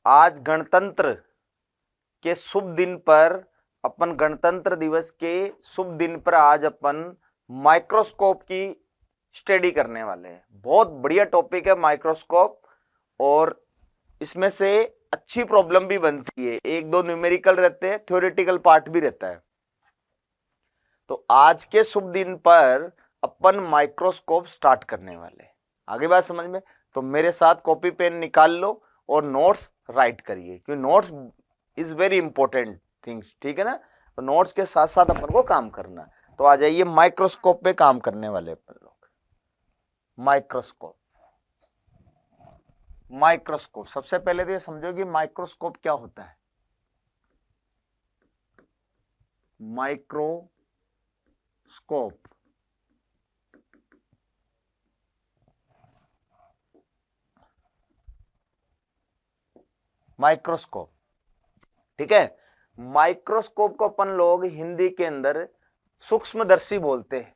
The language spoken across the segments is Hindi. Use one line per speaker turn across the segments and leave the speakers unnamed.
आज गणतंत्र के शुभ दिन पर अपन गणतंत्र दिवस के शुभ दिन पर आज अपन माइक्रोस्कोप की स्टडी करने वाले हैं। बहुत बढ़िया टॉपिक है माइक्रोस्कोप, और इसमें से अच्छी प्रॉब्लम भी बनती है। एक दो न्यूमेरिकल रहते हैं, थ्योरेटिकल पार्ट भी रहता है। तो आज के शुभ दिन पर अपन माइक्रोस्कोप स्टार्ट करने वाले हैं। आगे बात समझ में? तो मेरे साथ कॉपी पेन निकाल लो और नोट्स राइट करिए, क्योंकि notes is very important things, ठीक है ना। तो नोट्स के साथ साथ अपन को काम करना। तो आ जाइए, माइक्रोस्कोप पे काम करने वाले अपन लोग। माइक्रोस्कोप माइक्रोस्कोप सबसे पहले तो ये समझो कि माइक्रोस्कोप क्या होता है। माइक्रोस्कोप माइक्रोस्कोप ठीक है। माइक्रोस्कोप को अपन लोग हिंदी के अंदर सूक्ष्मदर्शी बोलते हैं।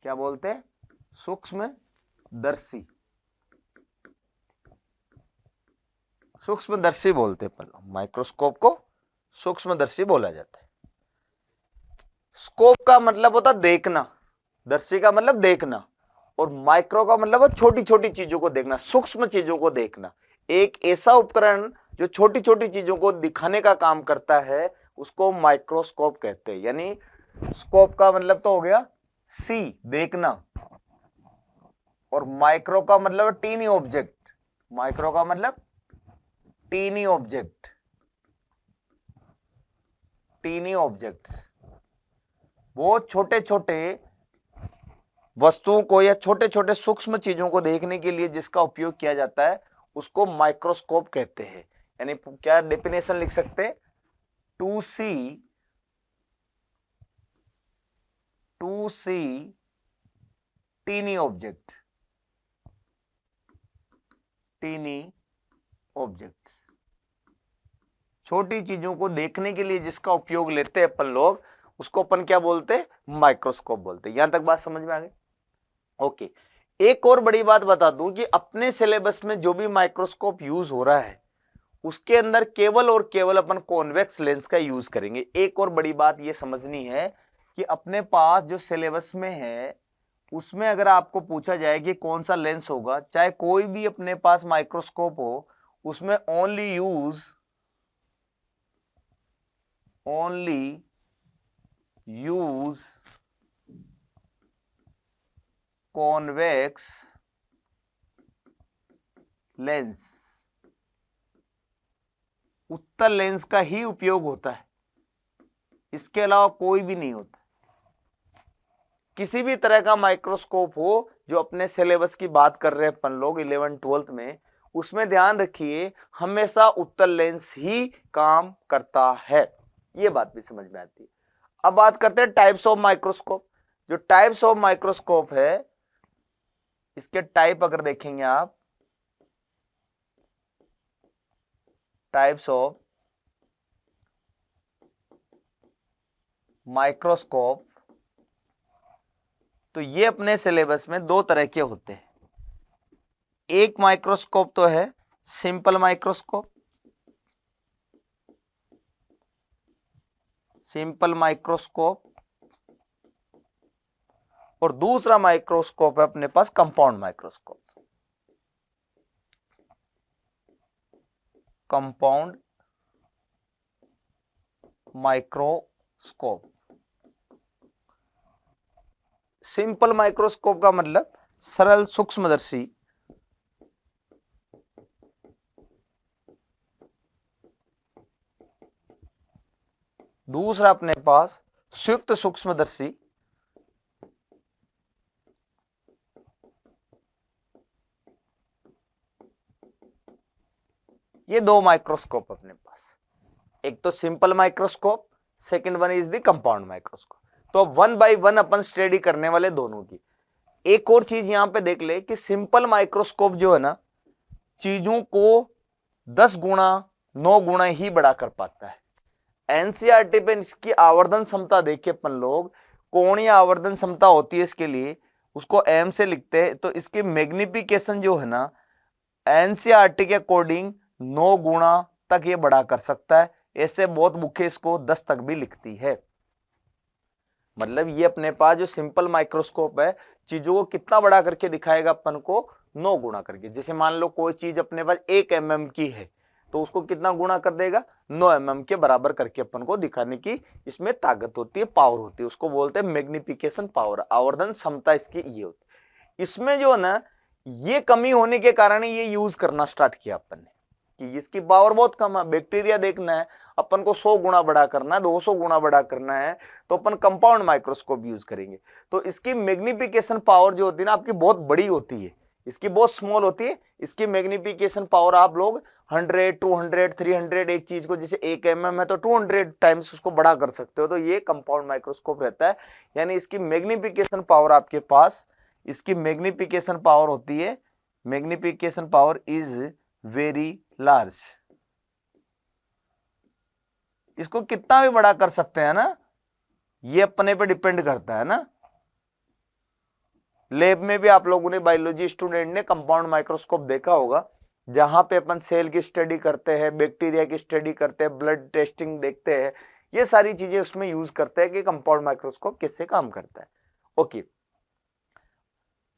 क्या बोलते हैं? सूक्ष्मदर्शी। सूक्ष्मदर्शी बोलते हैं अपन लोग। माइक्रोस्कोप को सूक्ष्मदर्शी बोला जाता है। स्कोप का मतलब होता देखना, दर्शी का मतलब देखना, और माइक्रो का मतलब छोटी छोटी चीजों को देखना, सूक्ष्म चीजों को देखना। एक ऐसा उपकरण जो छोटी छोटी चीजों को दिखाने का काम करता है उसको माइक्रोस्कोप कहते हैं। यानी स्कोप का मतलब तो हो गया सी, देखना, और माइक्रो का मतलब टीनी ऑब्जेक्ट। माइक्रो का मतलब टीनी ऑब्जेक्ट, टीनी ऑब्जेक्ट्स। वो छोटे छोटे वस्तुओं को या छोटे छोटे सूक्ष्म चीजों को देखने के लिए जिसका उपयोग किया जाता है उसको माइक्रोस्कोप कहते हैं। यानी क्या डेफिनेशन लिख सकते हैं? To see tiny object, tiny objects. छोटी चीजों को देखने के लिए जिसका उपयोग लेते हैं अपन लोग उसको अपन क्या बोलते हैं? माइक्रोस्कोप बोलते हैं। यहां तक बात समझ में आ गई? ओके। एक और बड़ी बात बता दूं कि अपने सिलेबस में जो भी माइक्रोस्कोप यूज हो रहा है उसके अंदर केवल और केवल अपन कॉन्वेक्स लेंस का यूज करेंगे। एक और बड़ी बात ये समझनी है कि अपने पास जो सिलेबस में है उसमें अगर आपको पूछा जाए कि कौन सा लेंस होगा, चाहे कोई भी अपने पास माइक्रोस्कोप हो, उसमें ओनली यूज कॉन्वेक्स लेंस, उत्तल लेंस का ही उपयोग होता है, इसके अलावा कोई भी नहीं होता। किसी भी तरह का माइक्रोस्कोप हो, जो अपने सिलेबस की बात कर रहे हैं अपन लोग 11th-12th में, उसमें ध्यान रखिए हमेशा उत्तल लेंस ही काम करता है। ये बात भी समझ में आती है। अब बात करते हैं टाइप्स ऑफ माइक्रोस्कोप। जो टाइप्स ऑफ माइक्रोस्कोप है, इसके टाइप अगर देखेंगे आप, टाइप्स ऑफ माइक्रोस्कोप, तो ये अपने सिलेबस में दो तरह के होते हैं। एक माइक्रोस्कोप तो है सिंपल माइक्रोस्कोप, सिंपल माइक्रोस्कोप, और दूसरा माइक्रोस्कोप है अपने पास compound microscope. Compound microscope. Simple microscope का मतलब सरल सूक्ष्मदर्शी, दूसरा अपने पास संयुक्त सूक्ष्मदर्शी, ये दो माइक्रोस्कोप अपने पास। एक तो simple microscope, second one is the compound microscope. तो वन बाय वन अपन स्टडी करने वाले दोनों की। एक और चीज यहां पे देख ले कि सिंपल माइक्रोस्कोप जो है ना, चीजों को 10 गुना 9 गुना ही बड़ा कर पाता है। एनसीईआरटी पे इसकी आवर्धन क्षमता देख के अपन लोग, कोणीय आवर्धन क्षमता होती है इसके लिए, उसको एम से लिखते हैं, तो इसकी मैग्निफिकेशन जो है ना एनसीईआरटी के अकॉर्डिंग 9 गुना तक ये बड़ा कर सकता है। ऐसे बहुत बुकें इसको 10 तक भी लिखती है। मतलब ये अपने पास जो सिंपल माइक्रोस्कोप है चीजों को कितना बड़ा करके दिखाएगा अपन को, 9 गुना करके। जैसे मान लो कोई चीज अपने पास 1 mm की है तो उसको कितना गुना कर देगा, 9 mm के बराबर करके अपन को दिखाने की इसमें ताकत होती है, पावर होती है। उसको बोलते हैं मैग्निफिकेशन पावर, आवर्धन क्षमता इसकी ये होती है। इसमें जो है ना ये कमी होने के कारण ये यूज करना स्टार्ट किया अपन ने कि इसकी पावर बहुत कम है। बैक्टीरिया देखना है अपन को 100 गुना बड़ा करना है, 200 गुना बड़ा करना है, तो अपन कंपाउंड माइक्रोस्कोप यूज करेंगे। तो इसकी मैग्निफिकेशन पावर जो होती है ना आपकी बहुत बड़ी होती है, इसकी बहुत स्मॉल होती है। इसकी मैग्निफिकेशन पावर आप लोग 100, 200, 300 एक चीज को, जैसे 1 mm है तो 200 टाइम्स उसको बड़ा कर सकते हो, तो ये कंपाउंड माइक्रोस्कोप रहता है। यानी इसकी मैग्निफिकेशन पावर आपके पास, इसकी मैग्निफिकेशन पावर होती है, magnification power is very large. इसको कितना भी बड़ा कर सकते हैं ना, ये अपने पे डिपेंड करता है ना। लैब में भी आप लोगों ने, बायोलॉजी स्टूडेंट ने कंपाउंड माइक्रोस्कोप देखा होगा, जहां पे अपन सेल की स्टडी करते हैं, बैक्टीरिया की स्टडी करते हैं, ब्लड टेस्टिंग देखते हैं, ये सारी चीजें उसमें यूज करते हैं कि कंपाउंड माइक्रोस्कोप किससे काम करता है। ओके,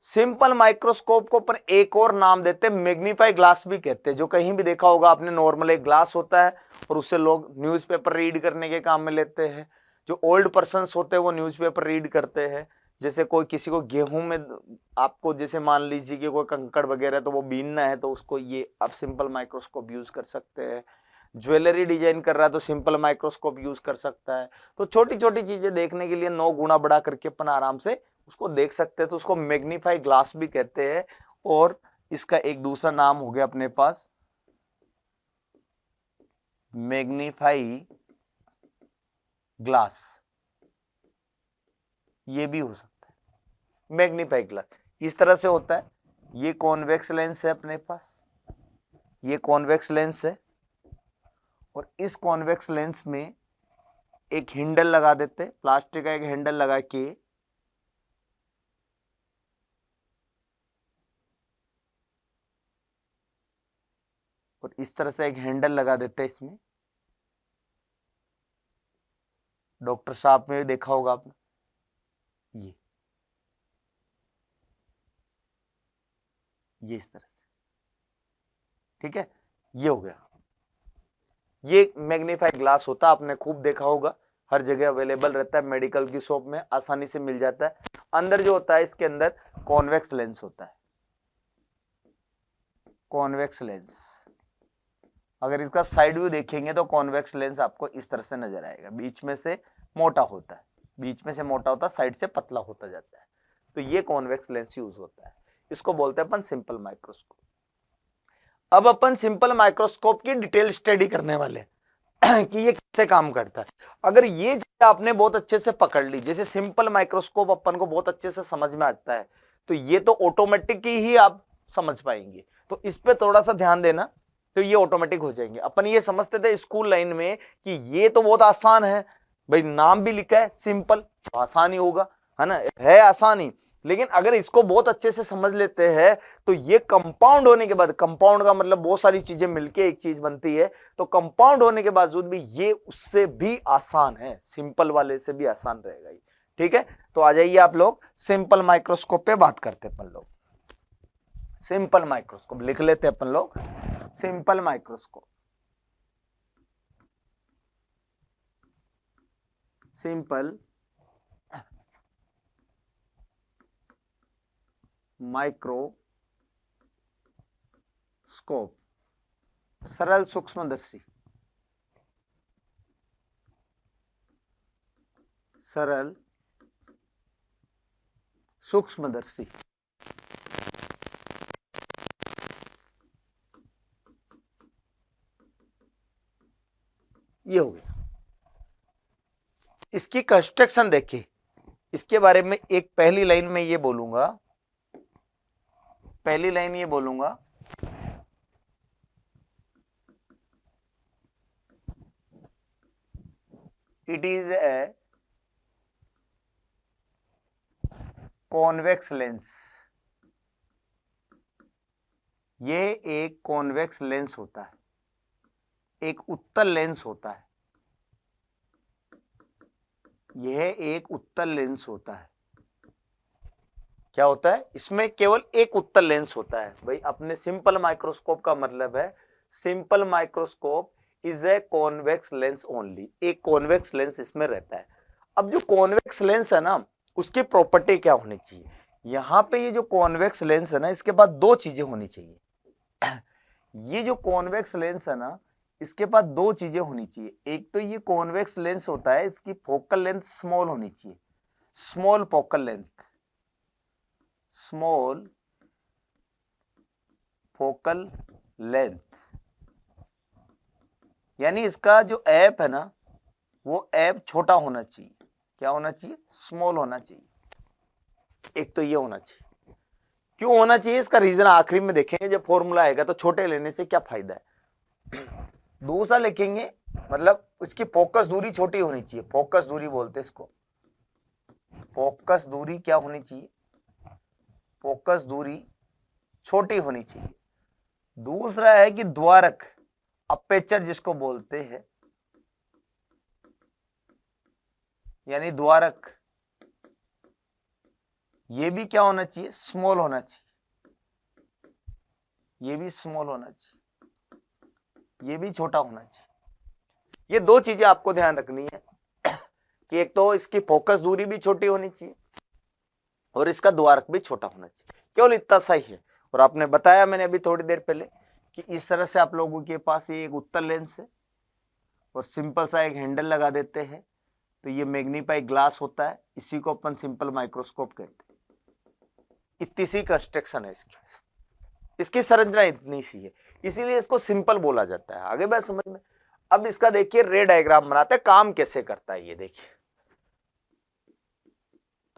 सिंपल माइक्रोस्कोप को अपन एक और नाम देते हैं मैग्नीफाई ग्लास भी कहते हैं। जो कहीं भी देखा होगा आपने, नॉर्मल एक ग्लास होता है और उससे लोग न्यूज़पेपर रीड करने के काम में लेते हैं। जो ओल्ड पर्सन्स होते हैं वो न्यूज़पेपर रीड करते हैं। जैसे कोई किसी को गेहूं में, आपको जैसे मान लीजिए कि कोई कंकड़ वगैरह तो वो बीनना है, तो उसको ये आप सिंपल माइक्रोस्कोप यूज कर सकते हैं। ज्वेलरी डिजाइन कर रहा है तो सिंपल माइक्रोस्कोप यूज कर सकता है। तो छोटी छोटी चीजें देखने के लिए 9 गुना बड़ा करके अपन आराम से उसको देख सकते हैं, तो उसको मैग्नीफाई ग्लास भी कहते हैं। और इसका एक दूसरा नाम हो गया अपने पास मैग्नीफाई ग्लास, ये भी हो सकता है मैग्नीफाई ग्लास। इस तरह से होता है। ये कॉन्वेक्स लेंस है अपने पास, ये कॉन्वेक्स लेंस है, और इस कॉन्वेक्स लेंस में एक हैंडल लगा देते, प्लास्टिक का एक हैंडल लगा के और इस तरह से एक हैंडल लगा देते हैं इसमें। डॉक्टर साहब में भी देखा होगा आपने, ये इस तरह से, ठीक है। ये हो गया, ये मैग्नीफाई ग्लास होता है, आपने खूब देखा होगा, हर जगह अवेलेबल रहता है, मेडिकल की शॉप में आसानी से मिल जाता है। अंदर जो होता है इसके अंदर कॉन्वेक्स लेंस होता है, कॉन्वेक्स लेंस। अगर इसका साइड व्यू देखेंगे तो कॉन्वेक्स लेंस आपको इस तरह से नजर आएगा, बीच में से मोटा होता है, बीच में से मोटा होता है, साइड से पतला होता जाता है। तो ये कॉन्वेक्स लेंस यूज होता है, इसको बोलते हैं अपन सिंपल माइक्रोस्कोप। अब अपन सिंपल माइक्रोस्कोप की डिटेल स्टडी करने वाले कि ये कैसे काम करता है। अगर ये चीज आपने बहुत अच्छे से पकड़ ली, जैसे सिंपल माइक्रोस्कोप अपन को बहुत अच्छे से समझ में आता है, तो ये तो ऑटोमेटिक ही आप समझ पाएंगे। तो इस पे थोड़ा सा ध्यान देना, तो ये ऑटोमेटिक हो जाएंगे। अपन ये समझते थे स्कूल लाइन में कि ये तो बहुत आसान है भाई, नाम भी लिखा है सिंपल, आसान ही होगा, है ना, है आसान ही। लेकिन अगर इसको बहुत अच्छे से समझ लेते हैं तो ये कंपाउंड होने के बाद, कंपाउंड का मतलब बहुत सारी चीजें मिलके एक चीज बनती है, तो कंपाउंड होने के बावजूद भी ये उससे भी आसान है, सिंपल वाले से भी आसान रहेगा ये, ठीक है। तो आ जाइए आप लोग सिंपल माइक्रोस्कोप पे बात करते हैं अपन लोग। सिंपल माइक्रोस्कोप लिख लेते हैं अपन लोग, सिंपल माइक्रोस्कोप, सिंपल माइक्रोस्कोप, सरल सूक्ष्मदर्शी, सरल सूक्ष्मदर्शी। ये हो गया। इसकी कंस्ट्रक्शन देखिए, इसके बारे में एक पहली लाइन में ये बोलूंगा, पहली लाइन ये बोलूंगा, it is a convex lens, ये एक कॉन्वेक्स लेंस होता है, एक उत्तल लेंस होता है, यह एक उत्तल लेंस होता है। क्या होता है, इसमें केवल एक उत्तल लेंस होता है। भाई अपने सिंपल माइक्रोस्कोप का मतलब है, simple microscope is a convex lens only, एक कॉन्वेक्स लेंस इसमें रहता है। अब जो कॉन्वेक्स लेंस है ना, उसकी प्रॉपर्टी क्या होनी चाहिए, यहां पे ये जो कॉन्वेक्स लेंस है ना, इसके बाद दो चीजें होनी चाहिए। ये जो कॉन्वेक्स लेंस है ना, इसके पास दो चीजें होनी चाहिए। एक तो ये कॉन्वेक्स लेंस होता है, इसकी फोकल लेंथ स्मॉल होनी चाहिए, small focal length, small focal length, यानी इसका जो ऐप है ना, वो ऐप छोटा होना चाहिए। क्या होना चाहिए, स्मॉल होना चाहिए। एक तो ये होना चाहिए। क्यों होना चाहिए, इसका रीजन आखिरी में देखेंगे, जब फॉर्मूला आएगा तो छोटे लेने से क्या फायदा है। दूसरा लिखेंगे, मतलब इसकी फोकस दूरी छोटी होनी चाहिए, फोकस दूरी बोलते हैं इसको, फोकस दूरी क्या होनी चाहिए, फोकस दूरी छोटी होनी चाहिए। दूसरा है कि द्वारक, अपेचर जिसको बोलते हैं, यानी द्वारक, ये भी क्या होना चाहिए, स्मॉल होना चाहिए, ये भी स्मॉल होना चाहिए, ये भी छोटा होना चाहिए। ये दो चीजें आपको ध्यान रखनी है कि एक तो इसकी फोकस दूरी भी छोटी होनी चाहिए और इसका द्वारक भी छोटा होना चाहिए, केवल इतना सा ही है। और आपने बताया मैंने अभी थोड़ी देर पहले कि इस तरह से आप लोगों के पास ये एक उत्तल लेंस है और सिंपल सा एक हैंडल लगा देते हैं, तो ये मैग्नीफाई ग्लास होता है, इसी को अपन सिंपल माइक्रोस्कोप कहते हैं। इतनी सी कंस्ट्रक्शन है इसकी, इसकी संरचना इतनी सी है, इसीलिए इसको सिंपल बोला जाता है। आगे बात समझ में। अब इसका देखिए रे डायग्राम बनाते हैं, काम कैसे करता है ये देखिए।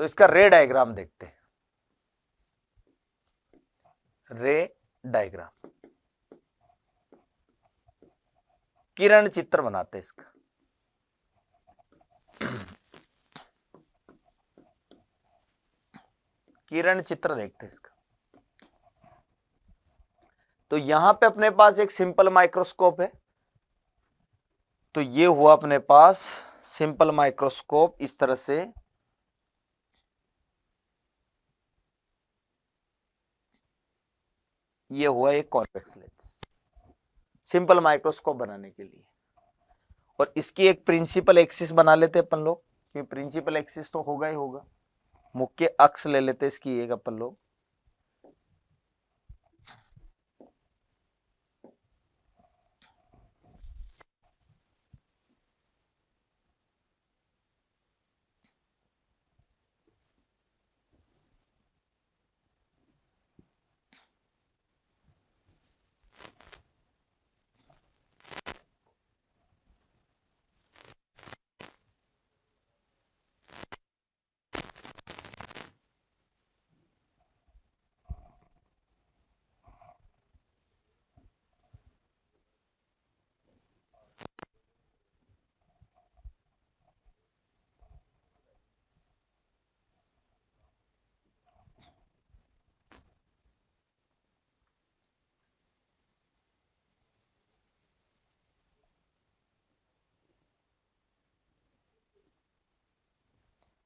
तो इसका रे डायग्राम देखते हैं, रे डायग्राम, किरण चित्र बनाते हैं इसका। किरण चित्र देखते हैं इसका। तो यहां पे अपने पास एक सिंपल माइक्रोस्कोप है, तो ये हुआ अपने पास सिंपल माइक्रोस्कोप इस तरह से। ये हुआ एक कॉन्वेक्स लेंस सिंपल माइक्रोस्कोप बनाने के लिए। और इसकी एक प्रिंसिपल एक्सिस बना लेते अपन लोग, क्योंकि प्रिंसिपल एक्सिस तो होगा ही होगा। मुख्य अक्ष ले लेते इसकी एक अपन लोग,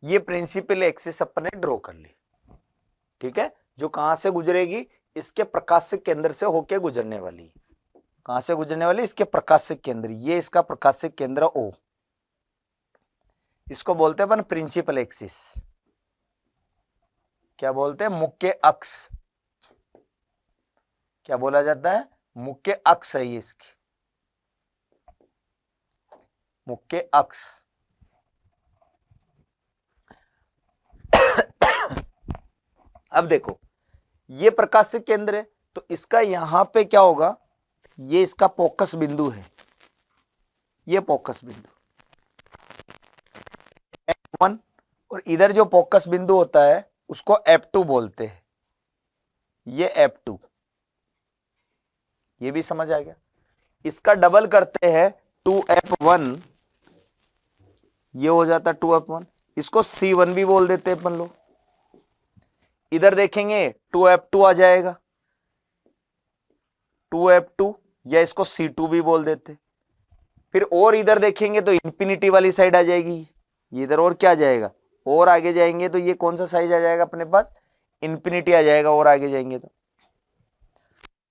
ये प्रिंसिपल एक्सिस अपन ने ड्रॉ कर ली, ठीक है। जो कहां से गुजरेगी, इसके प्रकाशिक केंद्र से होके गुजरने वाली। कहां से गुजरने वाली, इसके प्रकाशिक केंद्र, ये इसका प्रकाशिक केंद्र ओ, इसको बोलते हैं अपन प्रिंसिपल एक्सिस। क्या बोलते हैं, मुख्य अक्ष, क्या बोला जाता है, मुख्य अक्ष है ये इसकी, मुख्य अक्ष। अब देखो ये प्रकाशिक केंद्र है, तो इसका यहां पे क्या होगा, ये इसका फोकस बिंदु है, ये फोकस बिंदु F1, और इधर जो फोकस बिंदु होता है उसको F2 बोलते हैं, ये F2। ये भी समझ आ गया। इसका डबल करते हैं 2F1, ये हो जाता 2F1, इसको C1 भी बोल देते हैं अपन लोग। इधर देखेंगे 2F2 आ जाएगा, 2F2 या इसको C2 भी बोल देते। फिर और इधर देखेंगे तो इंफिनिटी वाली साइड आ जाएगी ये इधर, और क्या आ जाएगा, और आगे जाएंगे तो ये कौन सा साइज आ जाएगा अपने पास, इंफिनिटी आ जाएगा। और आगे जाएंगे तो,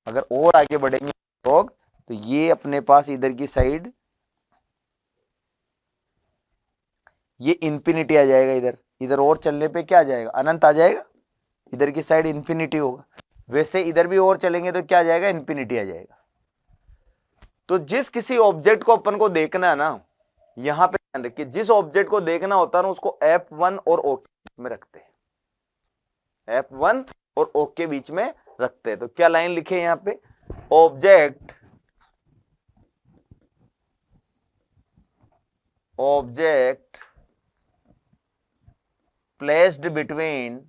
अगर और आगे बढ़ेंगे लोग तो ये अपने पास इधर की साइड ये इंफिनिटी आ जाएगा इधर, इधर और चलने पे क्या आ जाएगा, अनंत आ जाएगा, इधर की साइड इंफिनिटी होगा। वैसे इधर भी और चलेंगे तो क्या आ जाएगा, इंफिनिटी आ जाएगा। तो जिस किसी ऑब्जेक्ट को अपन को देखना है ना, यहां पे ध्यान रखिए, जिस ऑब्जेक्ट को देखना होता है ना उसको F1 और O के बीच में रखते हैं, F1 और O के बीच में रखते हैं। तो क्या लाइन लिखे यहां पे, object placed between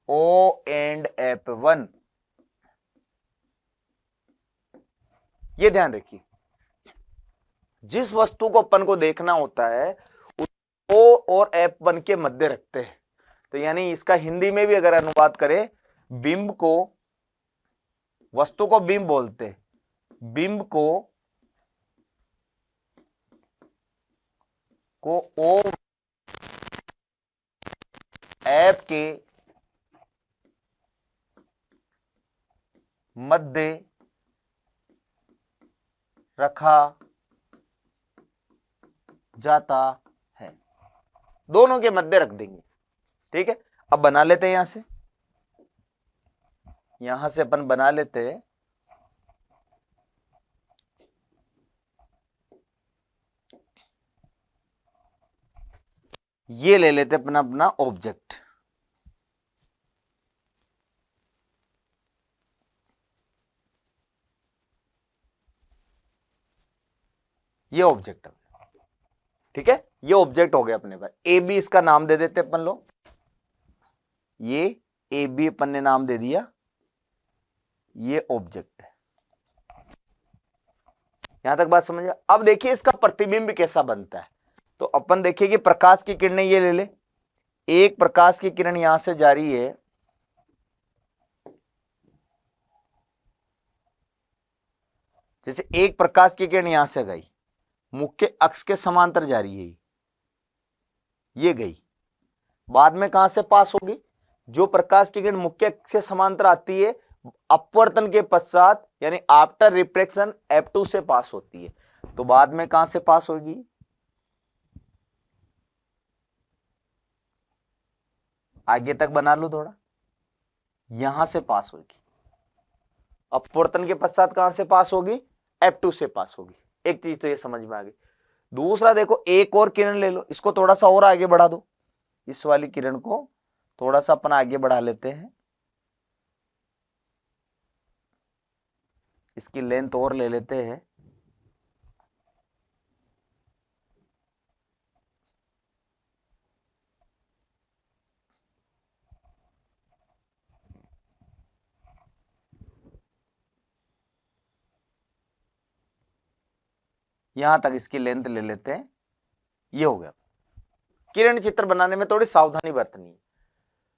O and F1, ये ध्यान रखिए, जिस वस्तु को अपन को देखना होता है उसको O और F1 के मध्य रखते हैं। तो यानी इसका हिंदी में भी अगर अनुवाद करें, बिंब को, वस्तु को बिंब बोलते हैं, बिंब को O F के मध्य रखा जाता है, दोनों के मध्य रख देंगे। ठीक है, अब बना लेते हैं यहां से अपन बना लेते हैं, ये ले लेते अपना अपना ऑब्जेक्ट, ये ऑब्जेक्ट, ठीक है, ये ऑब्जेक्ट हो गया अपने पास। ए बी इसका नाम दे देते अपन लोग, ये ए बी अपन ने नाम दे दिया, ये ऑब्जेक्ट है। यहां तक बात समझ। अब देखिए इसका प्रतिबिंब कैसा बनता है। तो अपन देखिए कि प्रकाश की किरणें ये ले ले, एक प्रकाश की किरण यहां से जा रही है, जैसे एक प्रकाश की किरण यहां से गई, मुख्य अक्ष के समांतर जा रही है, ये गई, बाद में कहां से पास होगी, जो प्रकाश की किरण मुख्य अक्ष के समांतर आती है अपवर्तन के पश्चात यानी आफ्टर रिफ्लेक्शन F2 से पास होती है, तो बाद में कहां से पास होगी, आगे तक बना लो थोड़ा, यहां से पास होगी, अपवर्तन के पश्चात कहां से पास होगी, F2 से पास होगी। एक चीज तो ये समझ में आ गई। दूसरा देखो, एक और किरण ले लो, इसको थोड़ा सा और आगे बढ़ा दो, इस वाली किरण को थोड़ा सा अपन आगे बढ़ा लेते हैं, इसकी लेंथ और ले लेते हैं, यहां तक इसकी लेंथ ले लेते हैं, ये हो गया। किरण चित्र बनाने में थोड़ी सावधानी बरतनी है।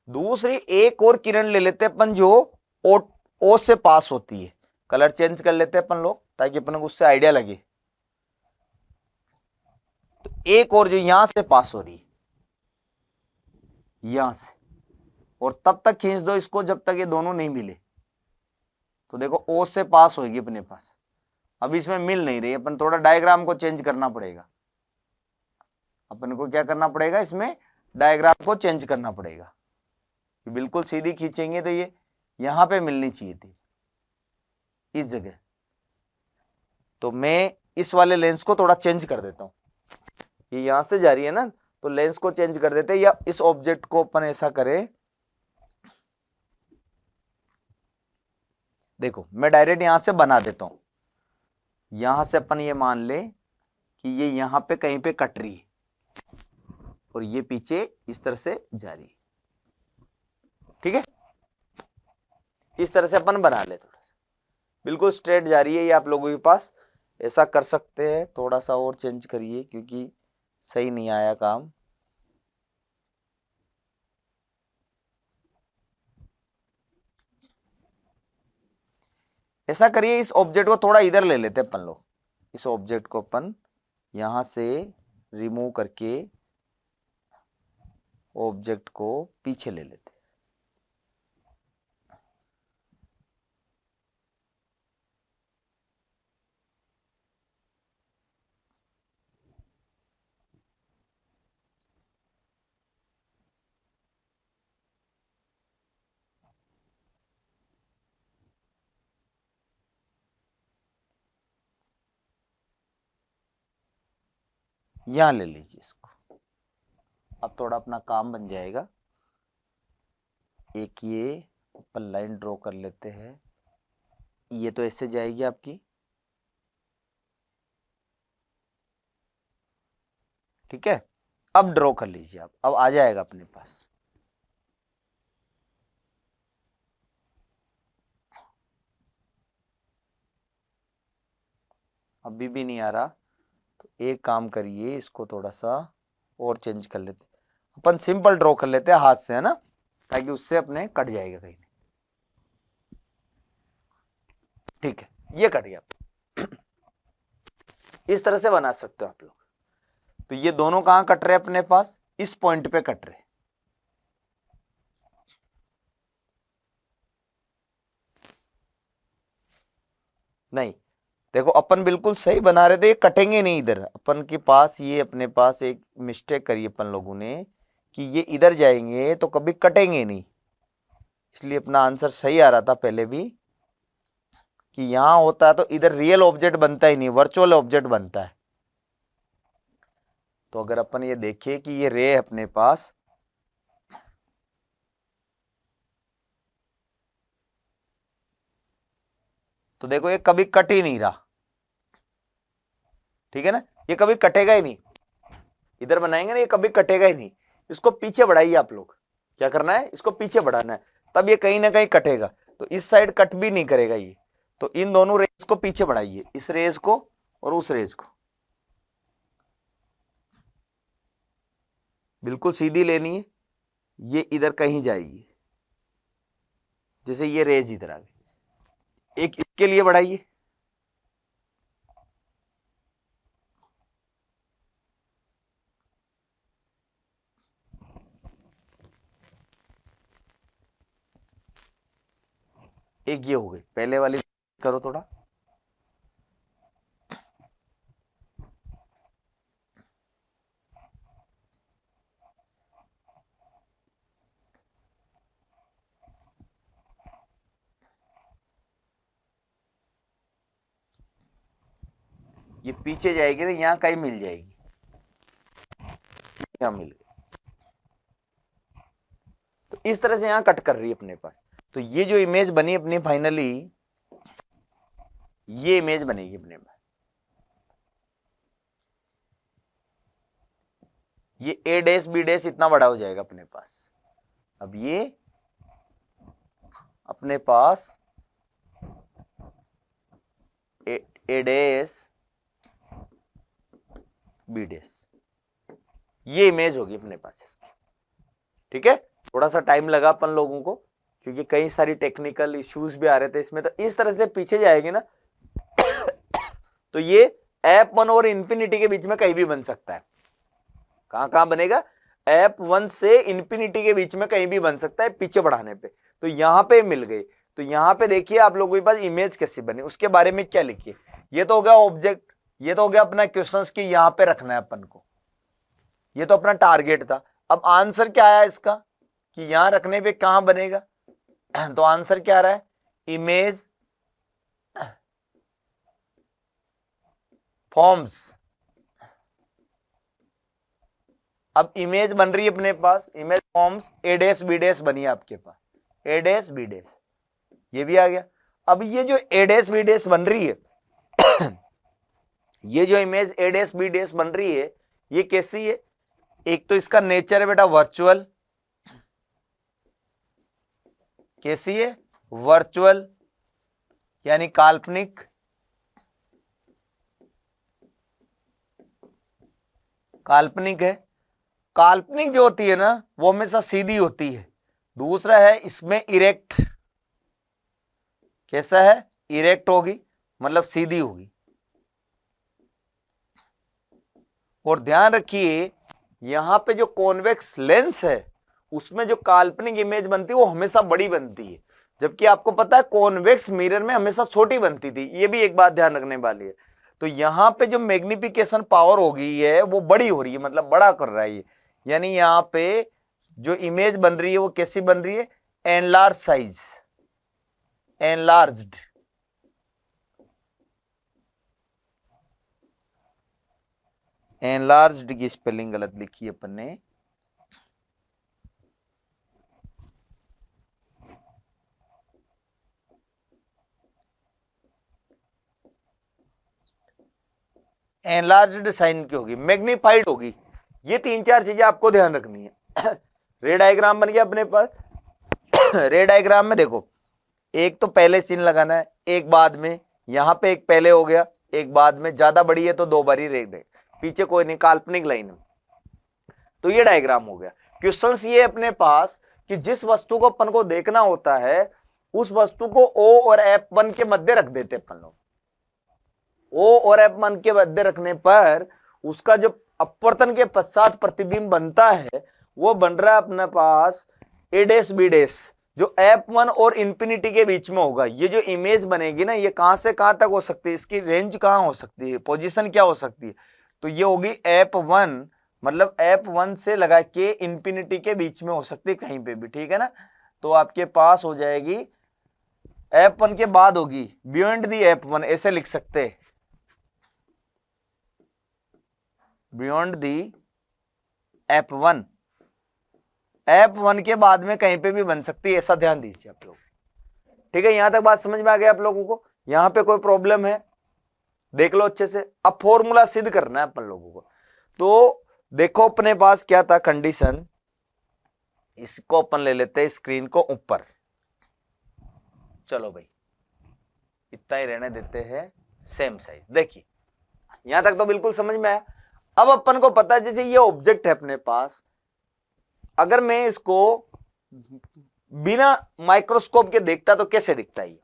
दूसरी एक और किरण ले लेते हैं अपन जो ओ से पास होती है, कलर चेंज कर लेते हैं अपन लोग ताकि अपन को उससे आइडिया लगे। तो एक और जो यहां से पास हो रही है, यहां से, और तब तक खींच दो इसको जब तक ये दोनों नहीं मिले। तो देखो ओ से पास होगी अपने पास, अब इसमें मिल नहीं रही, अपन थोड़ा डायग्राम को चेंज करना पड़ेगा, अपन को क्या करना पड़ेगा, इसमें डायग्राम को चेंज करना पड़ेगा। बिल्कुल सीधी खींचेंगे तो ये यहां पे मिलनी चाहिए थी इस जगह, तो मैं इस वाले लेंस को थोड़ा चेंज कर देता हूं, ये यहां से जा रही है ना, तो लेंस को चेंज कर देते हैं, या इस ऑब्जेक्ट को अपन ऐसा करें, देखो मैं डायरेक्ट यहां से बना देता हूं, यहां से अपन ये मान ले कि ये यहां पे कहीं पे कट रही है और ये पीछे इस तरह से जा रही है, ठीक है, इस तरह से अपन बना ले, थोड़ा सा बिल्कुल स्ट्रेट जा रही है ये आप लोगों के पास, ऐसा कर सकते हैं, थोड़ा सा और चेंज करिए क्योंकि सही नहीं आया काम। ऐसा करिए, इस ऑब्जेक्ट को थोड़ा इधर ले लेते अपन लोग, इस ऑब्जेक्ट को अपन यहां से रिमूव करके ऑब्जेक्ट को पीछे ले लेते। यहां ले लीजिए इसको। अब थोड़ा अपना काम बन जाएगा। एक ये अपन लाइन ड्रॉ कर लेते हैं, ये तो ऐसे जाएगी आपकी, ठीक है। अब ड्रॉ कर लीजिए आप, अब आ जाएगा अपने पास। अभी भी नहीं आ रहा तो एक काम करिए, इसको थोड़ा सा और चेंज कर लेते, अपन सिंपल ड्रॉ कर लेते हैं हाथ से, है ना, ताकि उससे अपने कट जाएगा कहीं नहीं। ठीक है, ये कट गया। इस तरह से बना सकते हो आप लोग। तो ये दोनों कहां कट रहे हैं अपने पास, इस पॉइंट पे कट रहे। नहीं, देखो अपन बिल्कुल सही बना रहे थे, कटेंगे नहीं इधर। अपन के पास ये अपने पास एक मिस्टेक करी अपन लोगों ने कि ये इधर जाएंगे तो कभी कटेंगे नहीं, इसलिए अपना आंसर सही आ रहा था पहले भी कि यहां होता है तो इधर रियल ऑब्जेक्ट बनता ही नहीं, वर्चुअल ऑब्जेक्ट बनता है। तो अगर अपन ये देखिए कि ये रे है अपने पास, तो देखो ये कभी कट ही नहीं रहा, ठीक है ना, ये कभी कटेगा ही नहीं। इधर बनाएंगे ना, ये कभी कटेगा ही नहीं। इसको पीछे बढ़ाइए आप लोग, क्या करना है, इसको पीछे बढ़ाना है, तब ये कहीं ना कहीं कटेगा। तो इस साइड कट भी नहीं करेगा ये। तो इन दोनों रेज को पीछे बढ़ाइए, इस रेज को और उस रेज को, बिल्कुल सीधी लेनी है, ये इधर कहीं जाएगी, जैसे ये रेज इधर आ गई। एक इसके लिए बढ़ाइए, एक ये हो गई। पहले वाली करो थोड़ा, ये पीछे जाएगी तो यहां कहीं मिल जाएगी, यहां मिल गई। तो इस तरह से यहां कट कर रही है अपने पास। तो ये जो इमेज बनी अपनी फाइनली, ये इमेज बनेगी अपने पास। ये ए डैश बी डैश इतना बड़ा हो जाएगा अपने पास। अब ये अपने पास ए डैश बी डैश, ये इमेज होगी अपने पास इसकी, ठीक है। थोड़ा सा टाइम लगा अपन लोगों को, क्योंकि कई सारी टेक्निकल इश्यूज भी आ रहे थे इसमें। तो इस तरह से पीछे जाएगी ना तो ये F1 और इंफिनिटी के बीच में कहीं भी बन सकता है। कहां कहां बनेगा, F1 से इंफिनिटी के बीच में कहीं भी बन सकता है पीछे बढ़ाने पे। तो यहां पे मिल गई। तो यहां पे देखिए आप लोगों के पास इमेज कैसी बनी, उसके बारे में क्या लिखिए। ये तो हो गया ऑब्जेक्ट, ये तो हो गया अपना क्वेश्चंस की यहां पे रखना है अपन को, ये तो अपना टारगेट था। अब आंसर क्या आया इसका कि यहां रखने पे कहां बनेगा, तो आंसर क्या आ रहा है, इमेज फॉर्म्स। अब इमेज बन रही है अपने पास, image forms A dash B dash बनी है आपके पास, ए डैश बी डैश, ये भी आ गया। अब ये जो ए डैश बी डैश बन रही है ये जो image A dash B dash बन रही है, ये कैसी है, एक तो इसका नेचर है बेटा वर्चुअल, कैसी है, वर्चुअल यानी काल्पनिक, काल्पनिक है। काल्पनिक जो होती है ना वो हमेशा सीधी होती है। दूसरा है इसमें इरेक्ट, कैसा है, इरेक्ट होगी, मतलब सीधी होगी। और ध्यान रखिए यहां पे जो कॉन्वेक्स लेंस है उसमें जो काल्पनिक इमेज बनती है वो हमेशा बड़ी बनती है, जबकि आपको पता है कॉन्वेक्स मिरर में हमेशा छोटी बनती थी। ये भी एक बात ध्यान रखने वाली है। तो यहां पे जो मैग्निफिकेशन पावर हो गई है वो बड़ी हो रही है, मतलब बड़ा कर रहा है ये। यानी यहां पे जो इमेज बन रही है वो कैसी बन रही है, एनलार्ज साइज, एनलार्ज्ड। एनलार्ज्ड की स्पेलिंग गलत लिखी है अपन ने। एनलार्ज्ड साइन की होगी, मैग्नीफाइड होगी। ये 3-4 चीजें आपको ध्यान रखनी है। रे डायग्राम बन गया अपने पास। रे डायग्राम में देखो, एक तो पहले सीन लगाना है, एक बाद में। यहां पे एक पहले हो गया, एक बाद में। ज्यादा बड़ी है तो 2 बारी रे, पीछे कोई नहीं, काल्पनिक लाइन है। तो ये डायग्राम हो गया। क्वेश्चंस ये अपने पास कि जिस वस्तु को अपन को देखना होता है उस वस्तु को O और F1 के मध्य रख देते अपन लोग। O और F1 के मध्य रखने पर उसका जो अपवर्तन के पश्चात प्रतिबिंब बनता है वो बन रहा है अपने पास A डैश B डैश, जो F1 और इंफिनिटी के बीच में होगा। ये जो इमेज बनेगी ना ये कहां से कहां तक हो सकती है, इसकी रेंज कहां हो सकती है, पोजीशन क्या हो सकती है, तो ये होगी F1, मतलब F1 से लगा के इंफिनिटी के बीच में हो सकती है कहीं पे भी, ठीक है ना। तो आपके पास हो जाएगी F1 के बाद होगी बियॉन्ड दी F1, ऐसे लिख सकते हैं, बियॉन्ड दी F1। F1 के बाद में कहीं पे भी बन सकती है, ऐसा ध्यान दीजिए आप लोग, ठीक है। यहां तक बात समझ में आ गया आप लोगों को? यहां पे कोई प्रॉब्लम है देख लो अच्छे से। अब फॉर्मूला सिद्ध करना है अपन लोगों को। तो देखो अपने पास क्या था कंडीशन, इसको अपन ले लेते हैं स्क्रीन को ऊपर। चलो भाई इतना ही रहने देते हैं, सेम साइज। देखिए यहां तक तो बिल्कुल समझ में आया। अब अपन को पता है जैसे ये ऑब्जेक्ट है अपने पास, अगर मैं इसको बिना माइक्रोस्कोप के देखता तो कैसे दिखता है?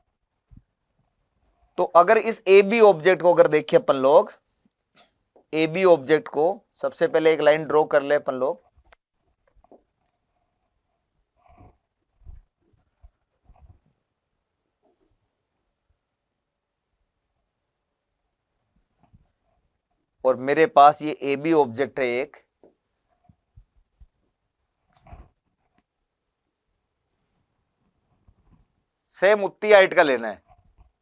तो अगर इस ए बी ऑब्जेक्ट को अगर देखें अपन लोग, ए बी ऑब्जेक्ट को सबसे पहले एक लाइन ड्रॉ कर ले अपन लोग। और मेरे पास ये ए बी ऑब्जेक्ट है एक, सेम उतनी हाइट का लेना है।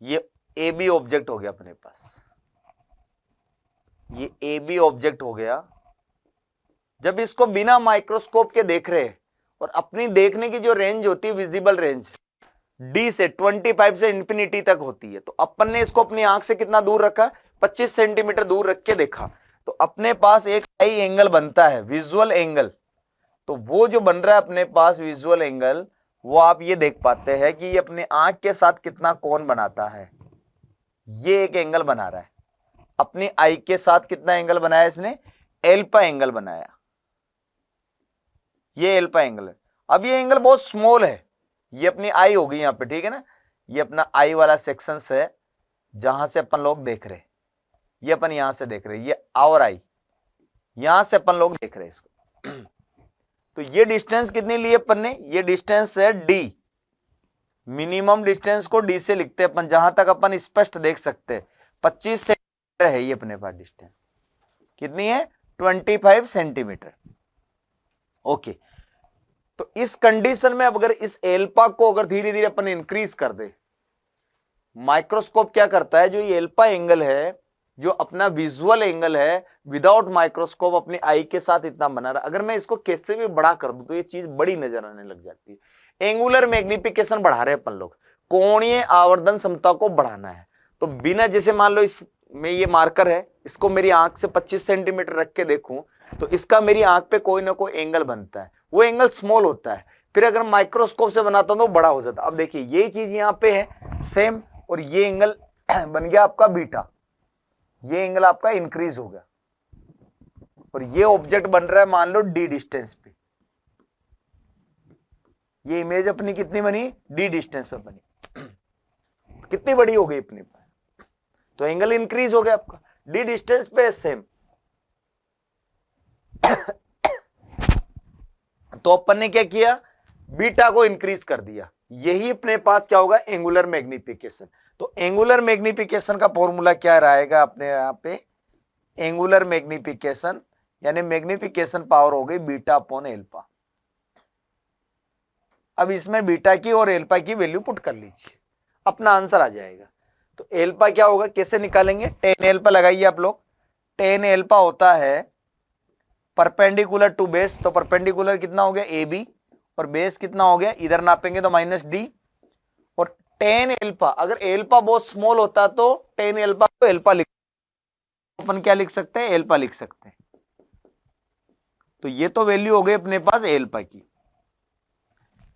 ये ए बी ऑब्जेक्ट हो गया अपने पास, ये ए बी ऑब्जेक्ट हो गया। जब इसको बिना माइक्रोस्कोप के देख रहे हैं और अपनी देखने की जो रेंज होती है विजिबल रेंज डी से 25 से इंफिनिटी तक होती है, तो अपन ने इसको अपनी आंख से कितना दूर रखा, 25 सेंटीमीटर दूर रख के देखा, तो अपने पास एक आई एंगल बनता है, विजुअल एंगल। तो वो जो बन रहा है अपने पास विजुअल एंगल, वो आप ये देख पाते हैं कि ये अपने आंख के साथ कितना कोण बनाता है। ये एक एंगल बना रहा है, अपनी आई के साथ कितना एंगल बनाया इसने, एल्फा एंगल बनाया। ये एल्फा एंगल है। अब ये एंगल बहुत स्मॉल है, ये अपनी आई होगी यहां पे, ठीक है ना। ये अपना आई वाला सेक्शन है जहां से अपन लोग देख रहे, ये अपन यहां से देख रहे, ये आवर आई, यहां से अपन लोग देख रहे इसको। तो ये डिस्टेंस कितनी ली अपन ने, ये डिस्टेंस है डी। मिनिमम डिस्टेंस को डी से लिखते हैं अपन, जहां तक अपन स्पष्ट देख सकते हैं। 25 सेंटीमीटर है ये अपने पास डिस्टेंस, कितनी है, 25 सेंटीमीटर। ओके, तो इस कंडीशन में अब अगर इस एल्फा को अगर धीरे धीरे अपन इंक्रीज कर दे, माइक्रोस्कोप क्या करता है, जो ये एल्फा एंगल है, जो अपना विजुअल एंगल है, विदाउट माइक्रोस्कोप अपनी आई के साथ इतना बना रहा, अगर मैं इसको कैसे भी बड़ा कर दूं तो ये चीज बड़ी नजर आने लग जाती है। एंगुलर मैग्निफिकेशन बढ़ा रहे अपन लोग, कोणीय आवर्धन क्षमता को बढ़ाना है। तो बिना, जैसे मान लो इस में ये मार्कर है, इसको मेरी आंख से 25 सेंटीमीटर रख के देखूं तो इसका मेरी आंख पे कोई ना कोई एंगल बनता है, वो एंगल स्मॉल होता है। फिर अगर माइक्रोस्कोप से बनाता हूं तो बड़ा हो जाता है। अब देखिए यही चीज यहाँ पे है सेम, और ये एंगल बन गया आपका बीटा, ये एंगल आपका इंक्रीज हो गया, और ये ऑब्जेक्ट बन रहा है मान लो डी डिस्टेंस पे। ये इमेज अपनी कितनी बनी, डी डिस्टेंस पे बनी। कितनी बड़ी हो गई अपने पास, तो एंगल इंक्रीज हो गया आपका। डी डिस्टेंस पे सेम, तो अपन ने क्या किया, बीटा को इंक्रीज कर दिया। यही अपने पास क्या होगा, एंगुलर मैग्निफिकेशन। तो एंगुलर मैग्निफिकेशन का फॉर्मूला क्या रहेगा अपने यहां पे, एंगुलर मैग्निफिकेशन यानी मैग्निफिकेशन पावर हो गई बीटा अपॉन एल्फा। अब इसमें बीटा की और एल्फा की वैल्यू पुट कर लीजिए, अपना आंसर आ जाएगा। तो एल्फा क्या होगा, कैसे निकालेंगे, टेन एल्फा लगाइए आप लोग। टेन एल्फा होता है परपेंडिकुलर टू बेस, तो परपेंडिकुलर कितना हो गया ए बी, और बेस कितना हो गया, इधर नापेंगे तो माइनस डी। और टेन एल्फा, अगर एल्फा बहुत स्मॉल होता तो टेन एल्फा को एल्फा लिख, अपन क्या लिख सकते हैं, एल्फा लिख सकते हैं। तो ये तो वैल्यू हो गई अपने पास एल्फा की।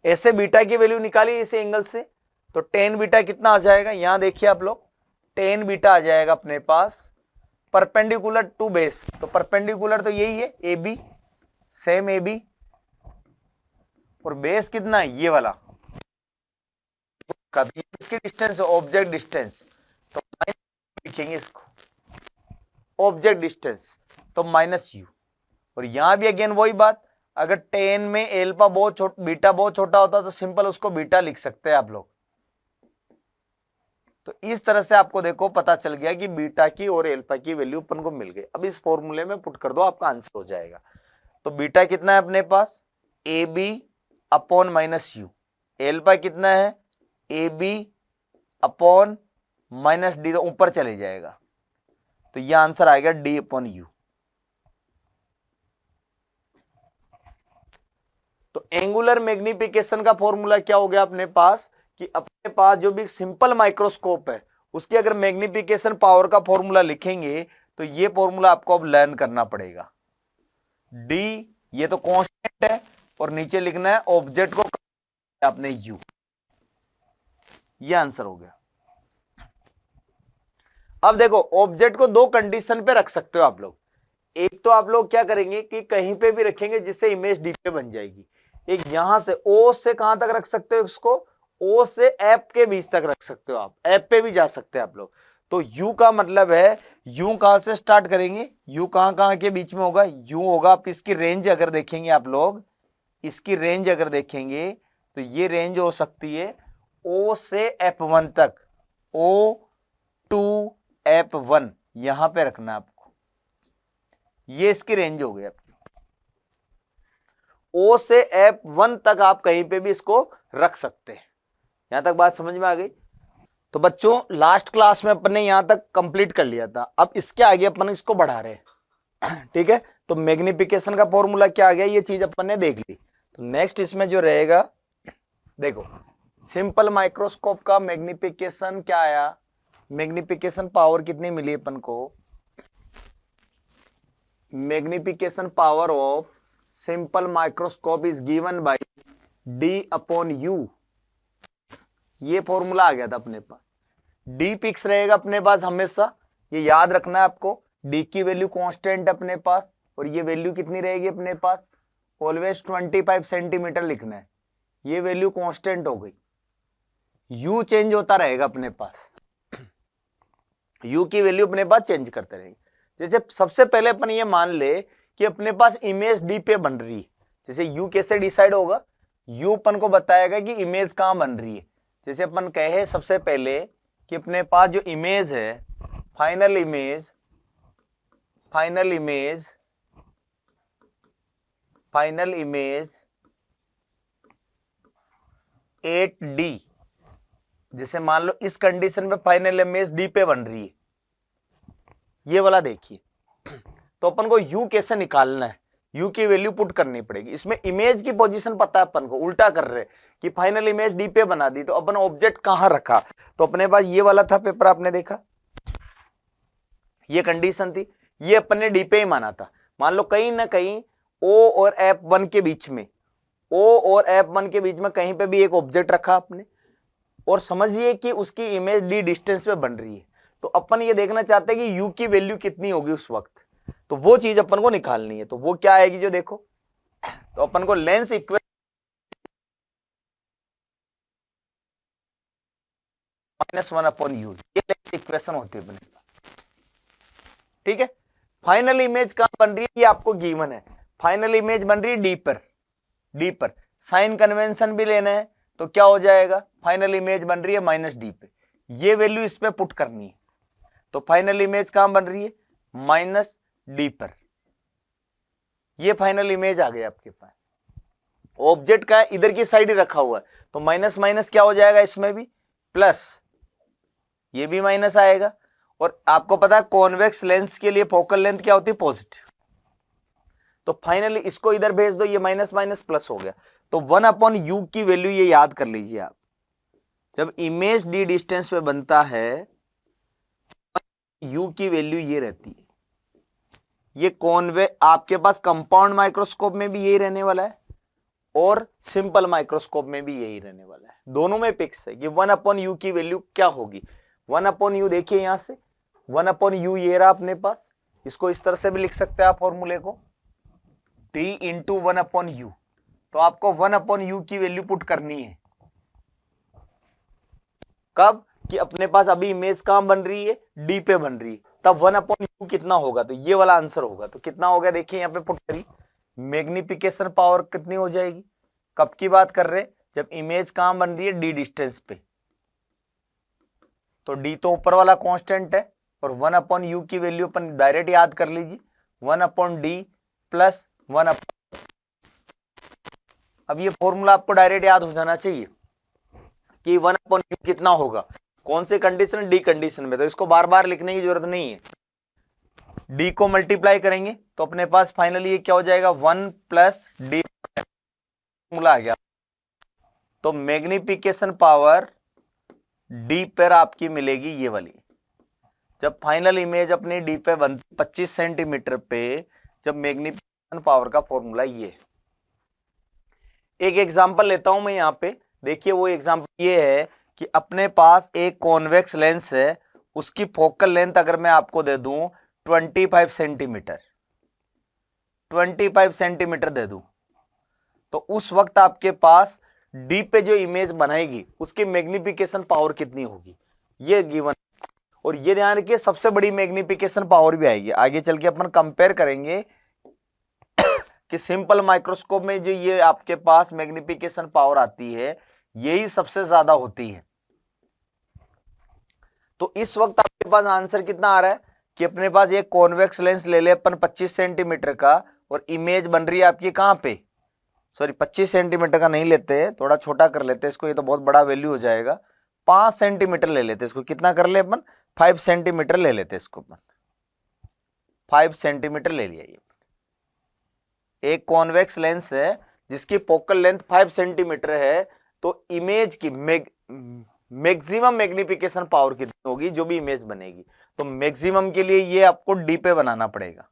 ऐसे बीटा की वैल्यू निकाली इस एंगल से, तो टेन बीटा कितना आ जाएगा, यहां देखिए आप लोग, टेन बीटा आ जाएगा अपने पास परपेंडिकुलर टू बेस। तो परपेंडिकुलर तो यही है A B, same A B, और बेस कितना है ये वाला, इसकी डिस्टेंस ऑब्जेक्ट डिस्टेंस, तो लिखेंगे इसको ऑब्जेक्ट डिस्टेंस, तो माइनस यू। और यहां भी अगेन वही बात, अगर टेन में एल्फा बहुत छोटा, बीटा बहुत छोटा होता तो सिंपल उसको बीटा लिख सकते हैं आप लोग। तो इस तरह से आपको देखो पता चल गया कि बीटा की और एल्फा की वैल्यू अपन को मिल गई। अब इस फॉर्मूले में पुट कर दो, आपका आंसर हो जाएगा। तो बीटा कितना है अपने पास, A B upon minus U, alpha कितना है, A B upon minus D, तो ऊपर चले जाएगा, तो यह आंसर आएगा डी अपॉन यू। तो एंगुलर मैग्निफिकेशन का फॉर्मूला क्या हो गया अपने पास, कि अपने पास जो भी सिंपल माइक्रोस्कोप है उसकी अगर मैग्निफिकेशन पावर का फॉर्मूला लिखेंगे तो ये फॉर्मूला आपको अब लर्न करना पड़ेगा। डी ये तो कांस्टेंट है, और नीचे लिखना है ऑब्जेक्ट को आपने यू, ये आंसर हो गया। अब देखो ऑब्जेक्ट को दो कंडीशन पे रख सकते हो आप लोग। एक तो आप लोग क्या करेंगे कि कहीं पे भी रखेंगे जिससे इमेज डी पे बन जाएगी। एक यहां से ओ से कहां तक रख सकते हो इसको, ओ से एप के बीच तक रख सकते हो आप, एप पे भी जा सकते हैं आप लोग। तो यू का मतलब है, यू कहां से स्टार्ट करेंगे, यू कहां के बीच में होगा, यू होगा। आप इसकी रेंज अगर देखेंगे आप लोग, इसकी रेंज अगर देखेंगे तो ये रेंज हो सकती है ओ से F1 तक, O टू F1 यहां पे रखना है आपको, ये इसकी रेंज हो गई आपकी। O से F1 तक आप कहीं पे भी इसको रख सकते हैं। यहां तक बात समझ में आ गई। तो बच्चों लास्ट क्लास में अपन ने यहां तक कंप्लीट कर लिया था, अब इसके आगे अपन इसको बढ़ा रहे हैं। ठीक है, तो मैग्निफिकेशन का फॉर्मूला क्या आ गया, ये चीज अपन ने देख ली। तो नेक्स्ट इसमें जो रहेगा, देखो सिंपल माइक्रोस्कोप का मैग्निफिकेशन क्या आया, मैग्निफिकेशन पावर कितनी मिली अपन को, magnification power of simple microscope is given by D upon you. ये फॉर्मूला आ गया था अपने पास। डी फिक्स रहेगा अपने पास हमेशा, ये याद रखना है आपको। डी की वैल्यू कांस्टेंट अपने पास, और ये वैल्यू कितनी रहेगी अपने पास, ऑलवेज 25 सेंटीमीटर लिखना है। ये वैल्यू कांस्टेंट हो गई। यू चेंज होता रहेगा अपने पास, यू की वैल्यू अपने पास चेंज करते रहेगी। जैसे सबसे पहले अपन ये मान ले कि अपने पास इमेज डी पे बन रही है। जैसे यू कैसे डिसाइड होगा, यू अपन को बताएगा कि इमेज कहां बन रही है। जैसे अपन कहे सबसे पहले कि अपने पास जो इमेज है, फाइनल इमेज 8D, जैसे मान लो इस कंडीशन में फाइनल इमेज डी पे बन रही है, ये वाला देखिए। तो अपन को यू कैसे निकालना है, यू की वैल्यू पुट करनी पड़ेगी। इसमें इमेज की पोजीशन पता है अपन को, उल्टा कर रहे कि फाइनल इमेज डी पे बना दी, तो अपन ऑब्जेक्ट कहां रखा, तो अपने पास ये वाला था पेपर, आपने देखा ये कंडीशन थी, ये अपन ने डी पे ही माना था। मान लो कहीं ना कहीं ओ और F1 के बीच में, ओ और F1 के बीच में कहीं पे भी एक ऑब्जेक्ट रखा आपने, और समझिए कि उसकी इमेज डी डिस्टेंस पे बन रही है। तो अपन ये देखना चाहते हैं कि यू की वैल्यू कितनी होगी उस वक्त, तो वो चीज अपन को निकालनी है। तो वो क्या आएगी जो देखो, तो अपन को लेंस इक्वेशन -1/u, ये लेंस इक्वेशन होती है अपने पास। ठीक है, फाइनल इमेज कहां बन रही है ये आपको गिवन है। फाइनल इमेज बन रही है डी पर साइन कन्वेंशन भी लेना है तो क्या हो जाएगा, फाइनल इमेज बन रही है -d पे, ये वैल्यू इस पे पुट करनी है। तो फाइनल इमेज कहां बन रही है, -d पर, ये फाइनल इमेज आ गया आपके पास। ऑब्जेक्ट का इधर की साइड ही रखा हुआ है तो माइनस माइनस क्या हो जाएगा, इसमें भी प्लस, ये भी माइनस आएगा। और आपको पता है कॉन्वेक्स लेंस के लिए फोकल लेंथ क्या होती है, पॉजिटिव। तो फाइनली इसको इधर भेज दो, ये माइनस माइनस प्लस हो गया। तो 1/u की वैल्यू ये याद कर लीजिए आप, जब इमेज d डिस्टेंस पे बनता है u की वैल्यू ये रहती है। ये कॉन्वे आपके पास कंपाउंड माइक्रोस्कोप में भी यही रहने वाला है और सिंपल माइक्रोस्कोप में भी यही रहने वाला है, दोनों में फिक्स है कि 1/u की वैल्यू क्या होगी। 1/u देखिए यहां से 1/u ये रहा अपने पास, इसको इस तरह से भी लिख सकते हैं आप फॉर्मूले को, d इंटू 1/u। तो आपको 1/u की वैल्यू पुट करनी है कब, कि अपने पास अभी इमेज कहां बन रही है, d पे बन रही है, तब 1/u कितना होगा, तो ये वाला आंसर होगा। तो कितना हो गया देखिए यहां पे पुट करिए, मैग्निफिकेशन पावर कितनी हो जाएगी, कब की बात कर रहे हैं, जब इमेज कहां बन रही है, d डिस्टेंस पे। तो d तो ऊपर वाला कांस्टेंट है और 1/u की वैल्यू अपन डायरेक्ट याद कर लीजिए, 1/d प्लस 1। अब ये फॉर्मूला आपको डायरेक्ट याद हो जाना चाहिए कि 1/u कितना होगा, कौन से कंडीशन, डी कंडीशन में। तो इसको बार बार लिखने की जरूरत नहीं है, डी को मल्टीप्लाई करेंगे तो अपने पास फाइनली ये क्या हो जाएगा, 1 प्लस डी फॉर्मूला आ गया। तो मैग्निफिकेशन पावर डी पर आपकी मिलेगी ये वाली, जब फाइनल इमेज अपनी डी पे 25 सेंटीमीटर पे, जब मैग्निफिकेशन पावर का फॉर्मूला ये है। एक एग्जांपल लेता हूं मैं यहां पे, देखिए वो एग्जांपल ये है कि अपने पास एक कॉन्वेक्स लेंस है, उसकी फोकल लेंथ अगर मैं आपको दे दूं 25 सेंटीमीटर, 25 सेंटीमीटर दे दूं, तो उस वक्त आपके पास डी पे जो इमेज बनाएगी उसकी मैग्निफिकेशन पावर कितनी होगी, ये गिवन। और ये ध्यान रखिए सबसे बड़ी मैग्निफिकेशन पावर भी आएगी, आगे चल के अपन कंपेयर करेंगे कि सिंपल माइक्रोस्कोप में जो ये आपके पास मैग्निफिकेशन पावर आती है यही सबसे ज्यादा होती है। तो इस वक्त आपके पास आंसर कितना आ रहा है कि अपने पास एक कॉन्वेक्स लेंस ले ले अपन 25 सेंटीमीटर का, और इमेज बन रही है आपकी कहां पे, सॉरी 25 सेंटीमीटर का नहीं लेते, थोड़ा छोटा कर लेते इसको, ये तो बहुत बड़ा वैल्यू हो जाएगा, 5 सेंटीमीटर ले लेते इसको, कितना कर ले अपन, 5 सेंटीमीटर ले लेते इसको अपन, 5 सेंटीमीटर ले लिया। ये एक कॉन्वेक्स लेंस है जिसकी फोकल लेंथ 5 सेंटीमीटर है, तो इमेज की मैक्सिमम मैग्निफिकेशन पावर कितनी होगी जो भी इमेज बनेगी। तो मैक्सिमम के लिए ये आपको डी पे बनाना पड़ेगा,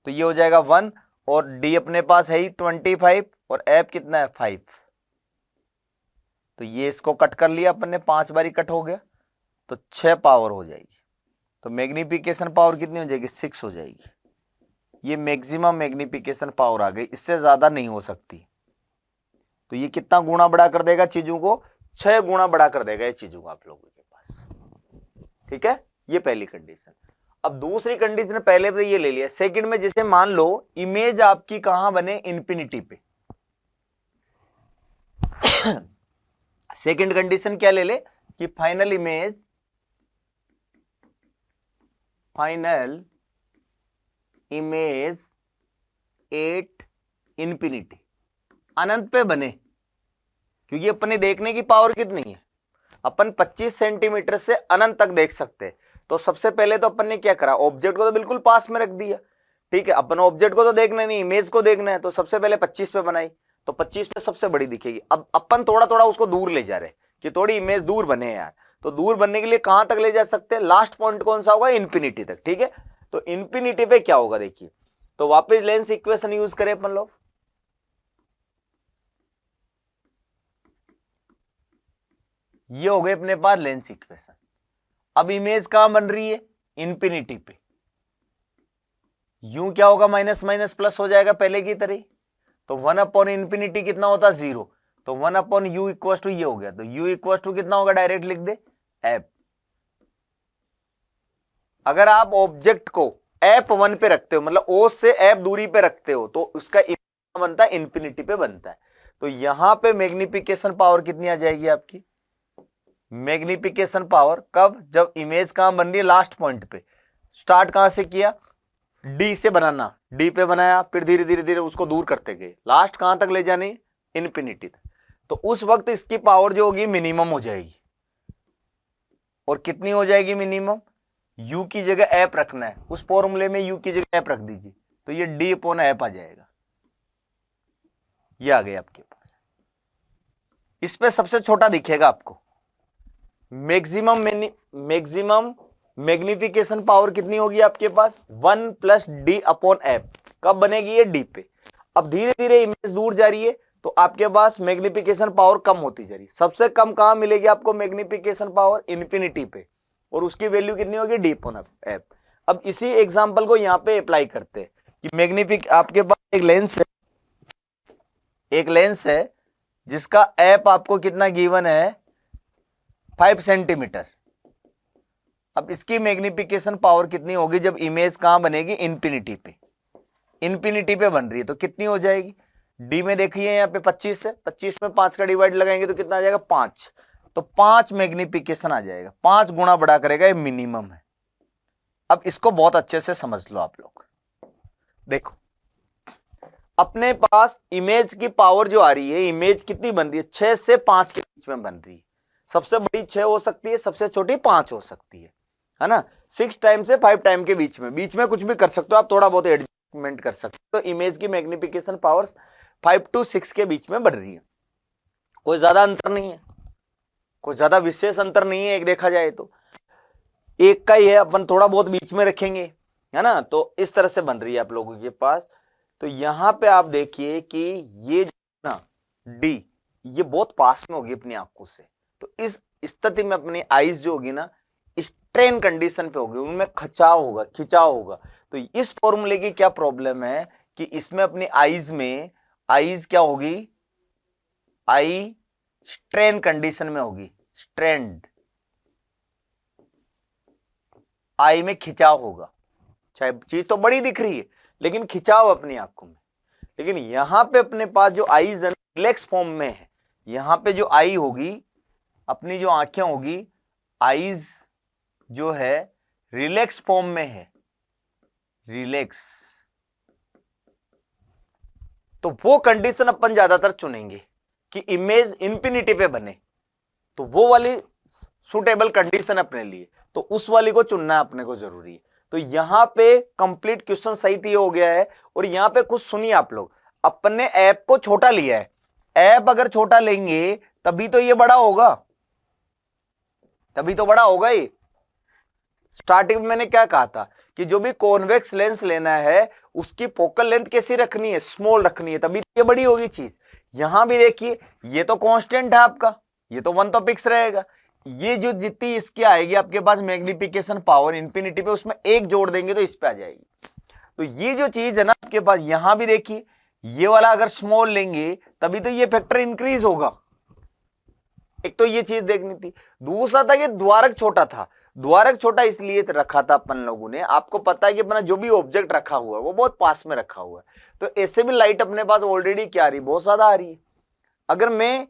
तो ये हो जाएगा 1, और डी अपने पास है ही 25 और एफ कितना है 5, तो ये इसको कट कर लिया अपन ने, 5 बारी कट हो गया तो 6 पावर हो जाएगी। तो मैग्निफिकेशन पावर कितनी हो जाएगी, 6 हो जाएगी। ये मैक्सिमम मैग्निफिकेशन पावर आ गई, इससे ज्यादा नहीं हो सकती। तो ये कितना गुना बड़ा कर देगा चीजों को, 6 गुना बड़ा कर देगा ये चीजों को आप लोगों के पास। ठीक है, ये पहली कंडीशन। अब दूसरी कंडीशन, पहले तो ये ले लिया, सेकंड में जैसे मान लो इमेज आपकी कहां बने, इंफिनिटी पे। सेकंड कंडीशन क्या ले ले कि फाइनल इमेज एट इंफिनिटी, अनंत पे बने, क्योंकि अपने देखने की पावर कितनी है, अपन 25 सेंटीमीटर से अनंत तक देख सकते हैं। तो सबसे पहले तो अपन ने क्या करा, ऑब्जेक्ट को तो बिल्कुल पास में रख दिया, ठीक है, अपन ऑब्जेक्ट को तो देखना नहीं, इमेज को देखना है, तो सबसे पहले 25 पे बनाई, तो 25 पे सबसे बड़ी दिखेगी। अब अपन थोड़ा थोड़ा उसको दूर ले जा रहे कि थोड़ी इमेज दूर बने यार, तो दूर बनने के लिए कहां तक ले जा सकते हैं, लास्ट पॉइंट कौन सा होगा, इंफिनिटी तक। ठीक है, तो इंफिनिटी पे क्या होगा देखिए, तो वापस लेंस इक्वेशन यूज करें अपन लोग, ये हो गए अपने पास लेंस इक्वेशन। अब इमेज कहां बन रही है, इंफिनिटी पे, यूं क्या होगा, माइनस माइनस प्लस हो जाएगा पहले की तरह। तो 1/इंफिनिटी कितना होता है, 0। तो 1/u इक्वल टू ये हो गया, तो u इक्वल टू कितना होगा, डायरेक्ट लिख दे एप। अगर आप ऑब्जेक्ट को एप 1 पे रखते हो, मतलब ओ से एप दूरी पे रखते हो, तो उसका बनता है इंफिनिटी पे बनता है। तो यहां पे मैग्निफिकेशन पावर कितनी आ जाएगी आपकी, मैग्निफिकेशन पावर कब, जब इमेज कहां बन रही है, लास्ट पॉइंट पे। स्टार्ट कहां से किया, डी से बनाना, डी पे बनाया, फिर धीरे धीरे धीरे उसको दूर करते गए, लास्ट कहां तक ले जानी, इंफिनिटी तक। तो उस वक्त इसकी पावर जो होगी मिनिमम हो जाएगी। और कितनी हो जाएगी मिनिमम, u की जगह एप रखना है, उस फॉर्मूले में u की जगह एप रख दीजिए, तो ये d अपॉन एप आ जाएगा। ये आ गया आपके पास। इसमें सबसे छोटा दिखेगा आपको। मैक्सिमम मैग्निफिकेशन पावर कितनी होगी आपके पास, 1 प्लस डी अपॉन एप। कब बनेगी ये, डी पे। अब धीरे धीरे इमेज दूर जा रही है, तो आपके पास मैग्निफिकेशन पावर कम होती जा रही है। सबसे कम कहां मिलेगी आपको मैग्निफिकेशन पावर, इंफिनिटी पे, और उसकी वैल्यू कितनी होगी, डी अपॉन एप। अब इसी एग्जांपल को यहां पे अप्लाई करते हैं कि आपके पास एक लेंस है जिसका एप आपको कितना गिवन है, 5 सेंटीमीटर। अब इसकी मैग्निफिकेशन पावर कितनी होगी जब इमेज कहां बनेगी, इंफिनिटी पे। इंफिनिटी पे बन रही है तो कितनी हो जाएगी, डी में देखिए यहाँ पे 25 है, 25 में 5 का डिवाइड लगाएंगे तो कितना आ जाएगा, 5। तो 5 मैग्निफिकेशन आ जाएगा, 5 गुना बड़ा करेगा, ये मिनिमम है। अब इसको बहुत अच्छे से समझ लो आप लोग। देखो अपने पास इमेज की पावर जो आ रही है, इमेज कितनी बन रही है, 6 से 5 के बीच में बन रही है। सबसे बड़ी 6 हो सकती है, सबसे छोटी 5 हो सकती है ना। 6 टाइम से 5 टाइम के बीच में कुछ भी कर सकते हो आप, थोड़ा बहुत एडजस्टमेंट कर सकते हो। तो इमेज की मैग्निफिकेशन पावर 5 to 6 के बीच में बढ़ रही है। कोई ज्यादा अंतर नहीं है, कोई ज्यादा विशेष अंतर नहीं है, एक देखा जाए तो एक का ही है, अपन थोड़ा बहुत बीच में रखेंगे, है ना। तो इस तरह से बन रही है आप लोगों के पास। तो यहां पे आप देखिए कि ये ना डी, ये बहुत पास में होगी अपनी आंखों से। तो इस स्थिति में अपनी आईज जो होगी ना, स्ट्रेन कंडीशन पे होगी, उनमें खिंचाव होगा। तो इस फॉर्मूले की क्या प्रॉब्लम है कि इसमें अपनी आईज क्या होगी, आई स्ट्रेन कंडीशन में होगी, स्ट्रेंड, आई में खिंचाव होगा। चाहे चीज तो बड़ी दिख रही है लेकिन खिंचाव अपनी आंखों में। लेकिन यहां पे अपने पास जो आईज रिलैक्स फॉर्म में है, यहां पे जो आई होगी, अपनी जो आंखें होगी, आईज जो है रिलैक्स फॉर्म में है, रिलैक्स। तो वो कंडीशन अपन ज्यादातर चुनेंगे कि इमेज इंफिनिटी पे बने, तो वो वाली सुटेबल कंडीशन अपने लिए, तो उस वाली को चुनना अपने को जरूरी है। तो यहां पे कंप्लीट क्वेश्चन सही थी हो गया है। और यहां पे कुछ सुनिए आप लोग, अपने ऐप को छोटा लिया है, ऐप अगर छोटा लेंगे तभी तो ये बड़ा होगा, तभी तो बड़ा होगा ये। स्टार्टिंग में मैंने क्या कहा था कि जो भी कॉन्वेक्स लेंस लेना है उसकी फोकल लेंथ कैसी रखनी है, स्मॉल रखनी है, तभी ये बड़ी होगी चीज। यहां भी देखिए ये तो कांस्टेंट है आपका, ये तो 1 तो फिक्स रहेगा। ये जो जितनी इसकी आएगी आपके पास मैग्निफिकेशन पावर इंफिनिटी पे, उसमें 1 जोड़ देंगे तो इस पे आ जाएगी। तो ये जो चीज है ना आपके पास, यहां भी देखिए ये वाला अगर स्मॉल लेंगे तभी तो ये फैक्टर इंक्रीज होगा। एक तो ये चीज देखनी थी। दूसरा था कि द्वारक छोटा था। द्वारक छोटा इसलिए रखा था अपन लोगों ने, आपको पता है कि अपना जो भी ऑब्जेक्ट रखा हुआ है वो बहुत पास में रखा हुआ है, तो ऐसे भी लाइट अपने पास ऑलरेडी क्या आ रही है, बहुत ज्यादा आ रही है। अगर मैं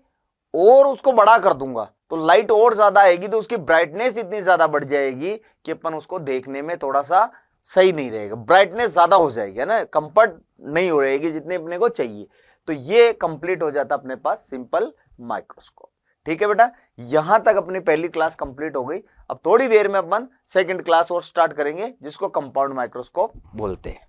और उसको बड़ा कर दूंगा तो लाइट और ज्यादा आएगी, तो उसकी ब्राइटनेस इतनी ज्यादा बढ़ जाएगी कि अपन उसको देखने में थोड़ा सा सही नहीं रहेगा। ब्राइटनेस ज्यादा हो जाएगी, है ना, कंफर्ट नहीं हो रहेगी जितने अपने को चाहिए। तो ये कंप्लीट हो जाता अपने पास सिंपल माइक्रोस्कोप। ठीक है बेटा, यहां तक अपनी पहली क्लास कंप्लीट हो गई। अब थोड़ी देर में अपन सेकंड क्लास और स्टार्ट करेंगे जिसको कंपाउंड माइक्रोस्कोप बोलते हैं।